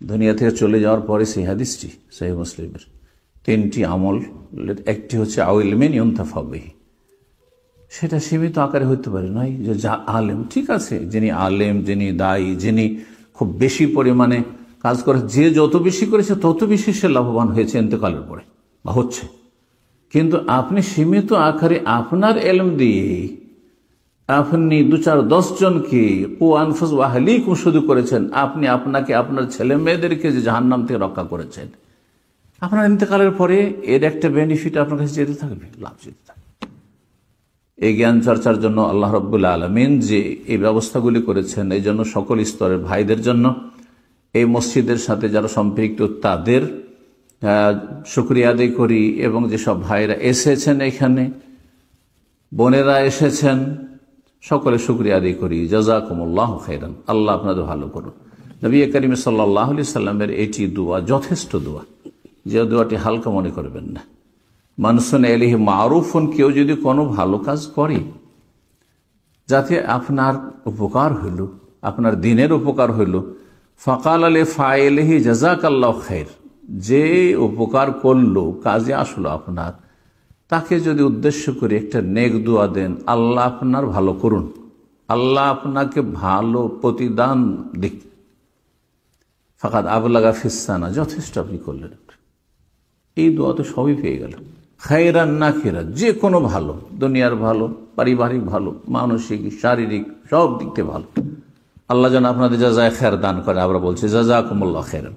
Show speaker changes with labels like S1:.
S1: দুনিয়া থেকে চলে যাওয়ার পরে সেই হাদিসটি সহিহ মুসলিমের তিনটি আমল, একটি হচ্ছে আউলমেন ইউনতাফা বিহি, সেটা সীমিত আকারে হইতে পারে নয় যে যা আলেম, ঠিক আছে, যিনি আলেম, যিনি দায়ী, যিনি খুব বেশি পরিমাণে কাজ করে, যে যত বেশি করেছে তত বেশি সে লাভবান হয়েছে ইন্তেকালের পরে বা হচ্ছে। কিন্তু আপনি সীমিত আকারে আপনার এলম দিয়ে আপনি 2-4-10 জনকে আনফুস ওয়া আহলিকুম শুধু করেছেন, আপনি আপনাকে আপনার ছেলে মেয়েদেরকে যে জাহান্নাম থেকে রক্ষা করেছেন, আপনার ইন্তেকালের পরে এর একটা বেনিফিট আপনার কাছে যেতে থাকবে, লাভ যেতে থাকবে। এই জ্ঞান চর্চার জন্য আল্লাহ রাব্বুল আলামিন যে এই ব্যবস্থাগুলি করেছেন, এই জন্য সকল স্তরের ভাইদের জন্য, এই মসজিদের সাথে যারা সম্পৃক্ত তাদের শুকরিয়া আদায় করি, এবং যেসব ভাইরা এসেছেন এখানে, বোনেরা এসেছেন, সকলে শুকরিয়া আদায় করি। জাযাকুমুল্লাহু খাইরান, আল্লাহ আপনাদের ভালো করুন। নবী করিম সাল্লাল্লাহু আলাইহি সাল্লামের এটি দোয়া, যথেষ্ট দোয়া, যে দোয়াটি হালকা মনে করবেন না। মানসুন আলাইহি মারুফুন, কেউ যদি কোনো ভালো কাজ করে যাতে আপনার উপকার হইল, আপনার দিনের উপকার হইল, ফাকাল আলী ফাইলিহি জাযাকাল্লাহু খাইর, যে উপকার করলো, কাজে আসলো আপনার, তাকে যদি উদ্দেশ্য করে একটা নেক দোয়া দেন, আল্লাহ আপনার ভালো করুন, আল্লাহ আপনাকে ভালো প্রতিদান দিক, ফাকাদ আবলাগা ফিসানা, যথেষ্ট আপনি করলেন। এই দোয়া তো সবই পেয়ে গেল। খায়রান না খেরা, যে কোনো ভালো, দুনিয়ার ভালো, পারিবারিক ভালো, মানসিক, শারীরিক, সব দিক থেকে ভালো। আল্লাহ যেন আপনাদের জাযায়ে খায়র দান করে। আমরা বলছি জাযাকুমুল্লাহু খায়রান।